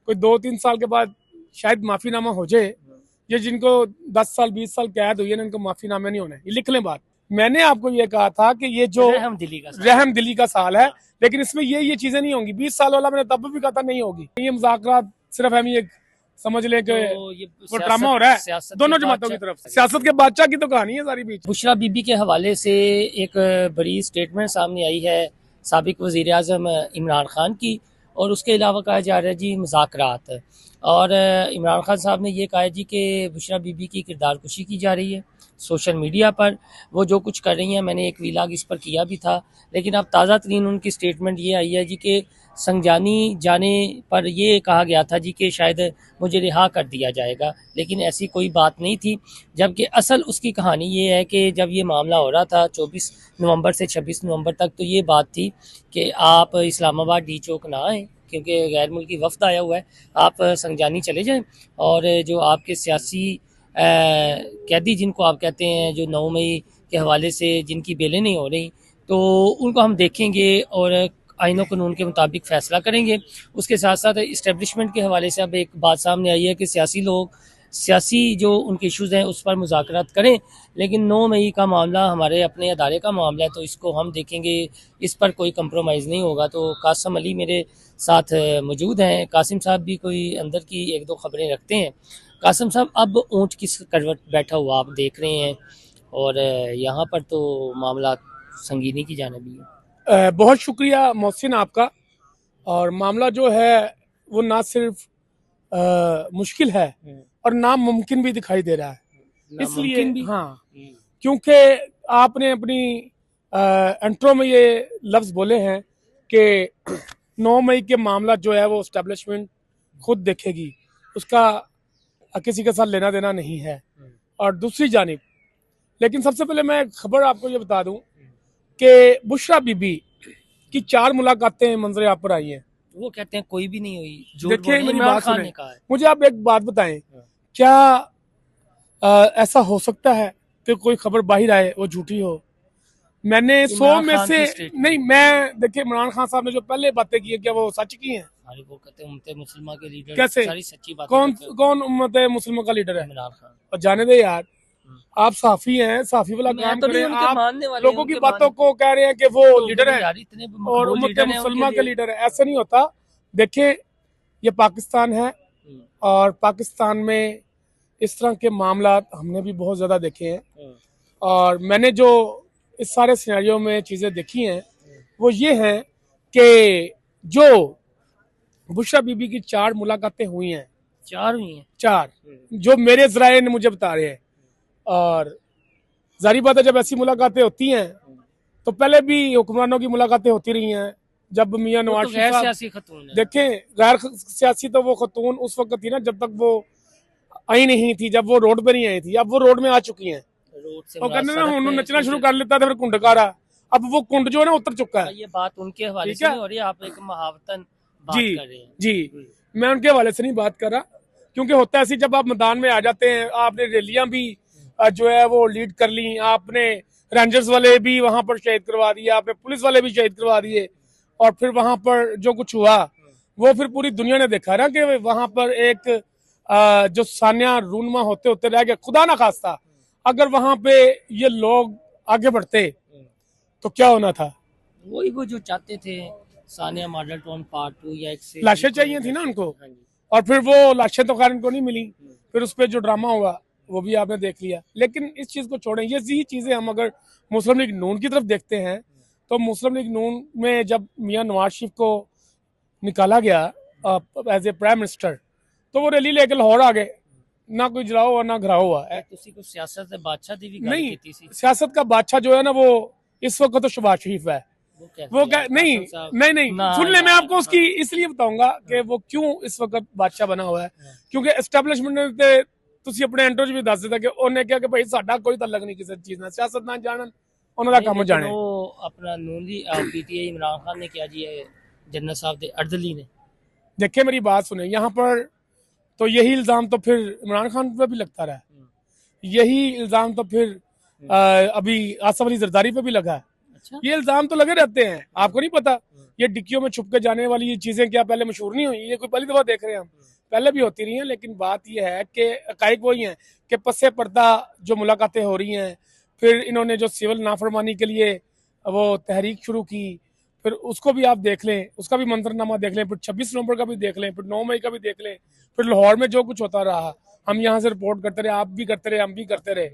कोई 2-3 साल के बाद शायद माफीनामा हो जाए। ये जिनको 10 साल 20 साल कैद हुई है ना, इनको माफीनामा नहीं होना है, ये लिख लें बात। मैंने आपको ये कहा था कि ये जो रहम दिली का साल है, लेकिन इसमें ये चीजें नहीं होंगी। 20 साल वाला मैंने तब भी कहा था नहीं होगी। ये मुज़ाकरात सिर्फ हम ये समझ लें कि वो ड्रामा हो रहा है दोनों जमातों की तरफ से। सियासत के बादशाह की तो कहानी है सारी बीच। बुशरा बीबी के हवाले से एक बड़ी स्टेटमेंट सामने आई है साबिक वज़ीर आज़म इमरान खान की, और उसके अलावा कहा जा रहा है जी मुज़ाकरात। और इमरान खान साहब ने ये कहा है जी कि बुशरा बीबी की किरदार कुशी की जा रही है सोशल मीडिया पर। वो जो कुछ कर रही हैं, मैंने एक व्लॉग इस पर किया भी था, लेकिन अब ताज़ा तरीन उनकी स्टेटमेंट ये आई है जी कि संजानी जाने पर ये कहा गया था जी कि शायद मुझे रिहा कर दिया जाएगा, लेकिन ऐसी कोई बात नहीं थी। जबकि असल उसकी कहानी ये है कि जब ये मामला हो रहा था 24 नवंबर से 26 नवंबर तक, तो ये बात थी कि आप इस्लामाबाद डी चौक ना आएँ क्योंकि गैर मुल्की वफ़द आया हुआ है, आप संजानी चले जाएं। और जो आपके सियासी कैदी जिनको आप कहते हैं, जो 9 मई के हवाले से जिनकी बेलें नहीं हो रही, तो उनको हम देखेंगे और आईन और कानून के मुताबिक फ़ैसला करेंगे। उसके साथ साथ इस्टेब्लिशमेंट के हवाले से अब एक बात सामने आई है कि सियासी लोग सियासी जो उनके इशूज़ हैं उस पर मुज़ाकरात करें, लेकिन 9 मई का मामला हमारे अपने अदारे का मामला है, तो इसको हम देखेंगे, इस पर कोई कंप्रोमाइज़ नहीं होगा। तो कासिम अली मेरे साथ मौजूद हैं। कासिम साहब भी कोई अंदर की 1-2 खबरें रखते हैं। कासिम साहब, अब ऊँट किस करवट बैठा हुआ आप देख रहे हैं, और यहाँ पर तो मामला संगीनी की जानिब ही है। बहुत शुक्रिया मोहसिन आपका। और मामला जो है वो ना सिर्फ मुश्किल है और नामुमकिन भी दिखाई दे रहा है। इसलिए हाँ, क्योंकि आपने अपनी इंट्रो में ये लफ्ज बोले हैं कि 9 मई के मामला जो है वो एस्टेब्लिशमेंट खुद देखेगी, उसका किसी के साथ लेना देना नहीं है। और दूसरी जानिब, लेकिन सबसे पहले मैं खबर आपको ये बता दूं कि बुशरा बीबी की 4 मुलाकातें मंजर आप पर आई हैं। वो कहते हैं कोई भी नहीं हुई, देखिए मेरी बात सुने, मुझे आप एक बात बताएं, क्या ऐसा हो सकता है कि कोई खबर बाहर आए वो झूठी हो? मैंने 100 में से नहीं, मैं देखिए इमरान खान साहब ने जो पहले बातें की है क्या वो सच की हैं? वो कहते हैं उम्मत मुस्लिमा के लीडर, कैसे? सारी सच्ची बात। कौन उम्मत मुस्लिमा का लीडर है? इमरान खान। और जाने दे यार, आप साफी हैं, साफी वाला काम करें। आप लोगों की बातों को कह रहे हैं कि वो लीडर है और उम्मत मुसलमान के लीडर है, ऐसा नहीं होता। देखिए ये पाकिस्तान है और पाकिस्तान में इस तरह के मामला हमने भी बहुत ज्यादा देखे हैं। और मैंने जो इस सारे सिनेरियो में चीजें देखी हैं वो ये हैं कि जो बुशरा बीबी की 4 मुलाकातें हुई हैं, 4 जो मेरे ज़राए ने मुझे बता रहे हैं। और जारी बात है, जब ऐसी मुलाकातें होती हैं तो पहले भी हुक्मरानों की मुलाकातें होती रही हैं। जब मियां नवाज शरीफ देखें, गैर सियासी तो वो खतून उस वक्त थी ना जब तक वो आई नहीं थी, जब वो रोड पे नहीं आई थी। अब वो रोड में आ चुकी हैं, वो कहने ना उन्होंने नचना शुरू कर लेता था, फिर कुंडकारा। अब वो कुंड जो है ना उतर चुका है। ये बात उनके हवाले से नहीं हो रही, आप एक महावतन बात कर रहे हैं। जी, मैं उनके हवाले से नहीं बात कर रहा, क्योंकि होता है ऐसी, जब आप मैदान में आ जाते हैं, आपने रैलियां भी जो है वो लीड कर ली, आपने रेंजर्स वाले भी वहां पर शहीद करवा दिए, आपने पुलिस वाले भी शहीद करवा दिए, और फिर वहां पर जो कुछ हुआ वो फिर पूरी दुनिया ने देखा ना कि वहां पर एक जो सानिया रूनमा होते होते रह गया। खुदा ना खास्ता अगर वहां पे ये लोग आगे बढ़ते तो क्या होना था? वही वो जो चाहते थे, सानिया मॉडल टाउन पार्ट 2 या एक से लाशें चाहिए थी ना उनको, और फिर वो लाशें तो खैर इनको नहीं मिली। फिर उस पर जो ड्रामा हुआ वो भी आपने देख लिया। लेकिन इस चीज को छोड़ें, ये चीजें हम अगर मुस्लिम लीग नून की तरफ देखते हैं तो मुस्लिम लीग नून में जब मियां नवाज शरीफ को निकाला गया एज ए प्राइम मिनिस्टर, तो वो रैली लेकर लाहौर आ गए, ना कोई जलाओ और ना घराओ हुआ है। सियासत बादशाह नहीं, सियासत का बादशाह जो है ना वो इस वक्त तो शहबाज शरीफ है। वो नहीं, सुन ले, मैं आपको उसकी इसलिए बताऊंगा कि वो क्यों इस वक्त बादशाह बना हुआ है। क्योंकि एस्टैब्लिशमेंट ने ਤੁਸੀਂ ਆਪਣੇ ਐਂਟਰ ਵੀ ਦੱਸ ਦਿੱਤਾ ਕਿ ਉਹਨੇ ਕਿਹਾ ਕਿ ਭਾਈ ਸਾਡਾ ਕੋਈ ਤਾਲੁਕ ਨਹੀਂ ਕਿਸੇ ਚੀਜ਼ ਨਾਲ, ਸਿਆਸਤ ਨਾਲ ਜਾਣਨ, ਉਹਨਾਂ ਦਾ ਕੰਮ ਜਾਣੇ। ਉਹ ਆਪਣਾ ਨੂਨ ਦੀ पीटीआई इमरान खान ने किया जी, जन्नत साहब दे अर्दली ने। देखिए मेरी बात सुने, यहाँ पर तो यही इल्जाम तो फिर इमरान खान पे भी लगता रहा, यही इल्जाम तो फिर अभी आसफ अली जरदारी पे भी लगा है। अच्छा। ये इल्जाम तो लगे रहते हैं, आपको नहीं पता? ये डिक्कियों में छुप के जाने वाली ये चीजें क्या पहले मशहूर नहीं हुई? ये कोई पहली दफा देख रहे हैं हम, पहले भी होती रही हैं। लेकिन बात यह है कि हकाइक वही है कि पस्से पर्दा जो मुलाकातें हो रही हैं, फिर इन्होंने जो सिविल नाफरमानी के लिए वो तहरीक शुरू की, फिर उसको भी आप देख लें, उसका भी मंजरनामा देख लें, फिर 26 नवंबर का भी देख लें, फिर 9 मई का भी देख लें, फिर लाहौर में जो कुछ होता रहा, हम यहाँ से रिपोर्ट करते रहे, आप भी करते रहे, हम भी करते रहे,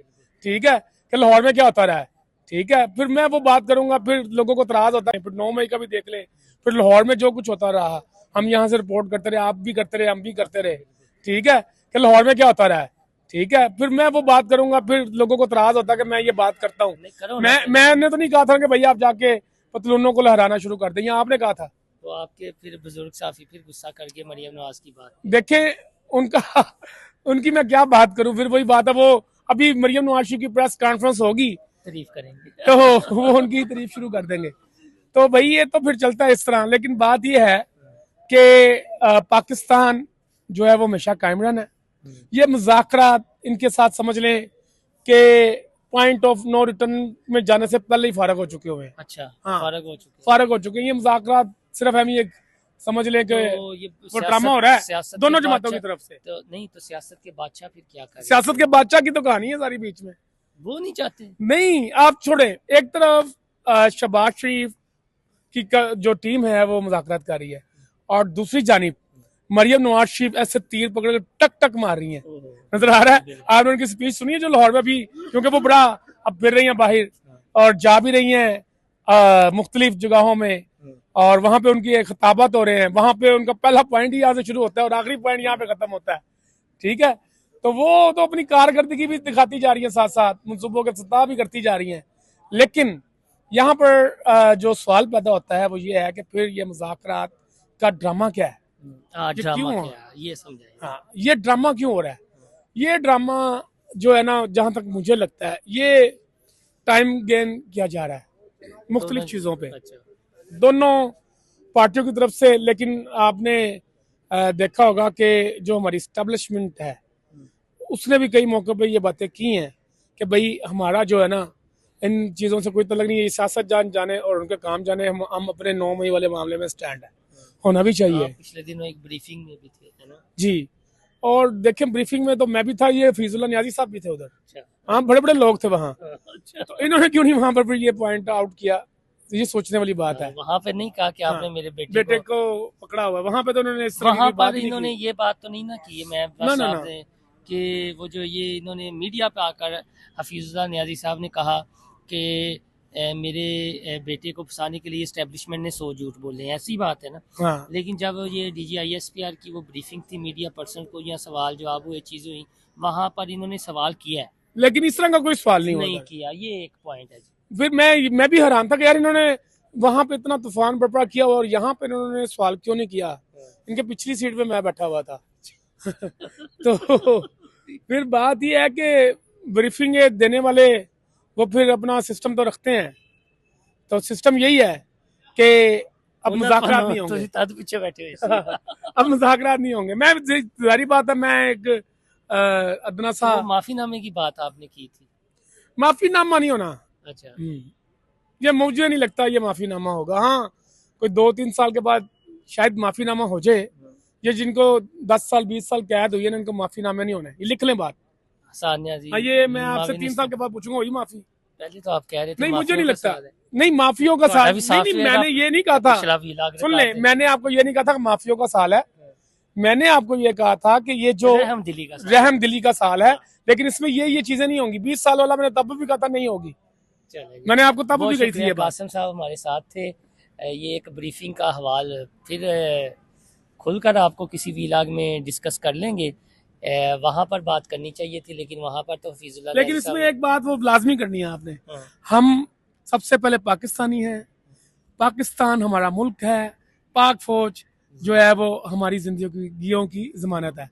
ठीक है, कि लाहौर में क्या होता रहा है, ठीक है। फिर मैं वो बात करूंगा, फिर लोगों को तराज होता है, फिर 9 मई का भी देख लें, फिर लाहौर में जो कुछ होता रहा, हम यहाँ से रिपोर्ट करते रहे, आप भी करते रहे, हम भी करते रहे, ठीक है, कि लाहौर में क्या होता रहा है, ठीक है। फिर मैं वो बात करूंगा, फिर लोगों को तराज होता है कि मैं ये बात करता हूँ। मैंने तो नहीं कहा था कि भैया आप जाके पतलूनों को लहराना शुरू कर दें, आपने कहा था। तो आपके फिर बुजुर्ग साफी फिर गुस्सा करके मरियम नवाज की बात देखें, उनका उनकी मैं क्या बात करूं, फिर वही बात है, वो अभी मरियम नवाज की प्रेस कॉन्फ्रेंस होगी, तारीफ करेंगे तो वो उनकी तारीफ शुरू कर देंगे। तो भाई ये तो फिर चलता है इस तरह। लेकिन बात ये है कि पाकिस्तान जो है वो हमेशा कायम रहना है। ये मुज़ाकरात इनके साथ समझ लें कि पॉइंट ऑफ नो रिटर्न में जाने से पहले ही फारग हो चुके हुए हैं। अच्छा, हाँ, फारग हो चुके हैं। ये मुज़ाकरात सिर्फ हम ये समझ लें कि तो ये वो ड्रामा हो रहा है दोनों जमातों की तरफ से। तो नहीं, तो सियासत के बादशाह फिर क्या करें? सियासत के बादशाह की तो कहानी है सारी बीच में, वो नहीं चाहते। नहीं, आप छोड़े एक तरफ शहबाज शरीफ की जो टीम है वो मुज़ाकरात कर रही है, और दूसरी जानिब मरियम नवाज शरीफ ऐसे तीर पकड़ कर टक टक मार रही है। नजर आ रहा है? आपने उनकी स्पीच सुनी है जो लाहौर में भी, क्योंकि वो बड़ा अब फिर रही हैं बाहर और जा भी रही हैं मुख्तलिफ जगहों में, और वहां पे उनकी खिताबत हो रहे हैं। वहां पे उनका पहला पॉइंट ही यहाँ से शुरू होता है और आखिरी पॉइंट यहाँ पे खत्म होता है, ठीक है। तो वो तो अपनी कारकर्दगी भी दिखाती जा रही है, साथ साथ मनसूबों के सतह भी करती जा रही हैं। लेकिन यहाँ पर जो सवाल पैदा होता है वो ये है कि फिर ये मुज़ाकरात का ड्रामा क्या है, ये क्यों हो, ये समझाइए। हाँ, ये ड्रामा क्यों हो रहा है? ये ड्रामा जो है ना, जहां तक मुझे लगता है ये टाइम गेन किया जा रहा है मुख्तलिफ चीजों पे, दोनों पार्टियों की तरफ से। लेकिन आपने देखा होगा कि जो हमारी स्टैब्लिशमेंट है उसने भी कई मौकों पे ये बातें की हैं कि भाई हमारा जो है ना इन चीज़ों से कोई तलक नहीं है, सियासत जाने और उनके काम जाने, हम अपने 9 मई वाले मामले में स्टैंड है, होना भी चाहिए। पिछले दिनों एक ब्रीफिंग में भी थे, है ना जी, और देखें ब्रीफिंग में तो मैं भी था, ये फीजुल्लाह नियाज़ी साहब भी थे उधर, हाँ, बड़े बड़े लोग थे वहाँ। तो इन्होंने क्यों नहीं वहाँ पर फिर ये पॉइंट आउट किया? ये सोचने वाली बात है। वहाँ पे नहीं कहा कि आपने मेरे बेटे को पकड़ा हुआ, वहाँ पे तो उन्होंने इस तरह वहाँ की बात पर इन्होंने ये बात तो नहीं ना की। मैं बस कि वो जो ये इन्होंने मीडिया पे आकर हफीजुल्लाह नियाज़ी साहब ने कहा कि मेरे बेटे को फंसाने के लिए एस्टेब्लिशमेंट ने 100 झूठ बोले, ऐसी बात है ना। हाँ। लेकिन जब ये DGISPR की वो ब्रीफिंग थी, मीडिया पर्सन को या सवाल जवाब हुए, चीज़ें हुई, वहाँ पर इन्होंने सवाल किया है, लेकिन इस तरह का कोई सवाल नहीं किया। ये एक पॉइंट है जी। फिर मैं भी हैरान था कि यार इन्होंने वहां पे इतना तूफान बर्पा किया और यहाँ पे इन्होंने सवाल क्यों नहीं किया? इनके पिछली सीट पे मैं बैठा हुआ था। तो फिर बात यह है कि ब्रीफिंग देने वाले वो फिर अपना सिस्टम तो रखते हैं, तो सिस्टम यही है कि अब मुज़ाकरात नहीं होंगे, तो पीछे बैठे हुए अब मुज़ाकरात नहीं होंगे। मैं जारी बात है, मैं एक अदना सा माफीनामे की बात आपने की थी, माफीनामा नहीं होना। अच्छा, ये मुझे नहीं लगता ये माफीनामा होगा। हाँ, कोई 2-3 साल के बाद शायद माफीनामा हो जाए। ये जिनको 10 साल 20 साल कैद हुई है ना, इनको माफीनामे नहीं होने, ये लिख लें बात। ये मैं आपसे 3 साल के बाद पूछूंगा वही माफी। पहले तो आप कह रहे थे नहीं, मुझे नहीं लगता। नहीं, माफियों का साल नहीं, मैंने ये नहीं कहा था, सुन ले, मैंने आपको ये नहीं कहा था कि माफियों का साल है। मैंने आपको ये कहा था कि ये जो रहमदिली का साल है, लेकिन इसमें ये चीजें नहीं होंगी। 20 साल वाला मैंने तब भी कहा था नहीं होगी, मैंने आपको तब भी कही थी ये बात। कासिम साहब हमारे साथ थे। ये एक ब्रीफिंग का हवाल फिर खुलकर आपको किसी भी इलाके में डिस्कस कर लेंगे, वहाँ पर बात करनी चाहिए थी, लेकिन वहाँ पर तो हफीजुल्लाह। लेकिन इसमें एक बात वो लाजमी करनी है आपने, हम सबसे पहले पाकिस्तानी हैं, पाकिस्तान हमारा मुल्क है, पाक फौज जो है वो हमारी जिंदगियों की जमानत है।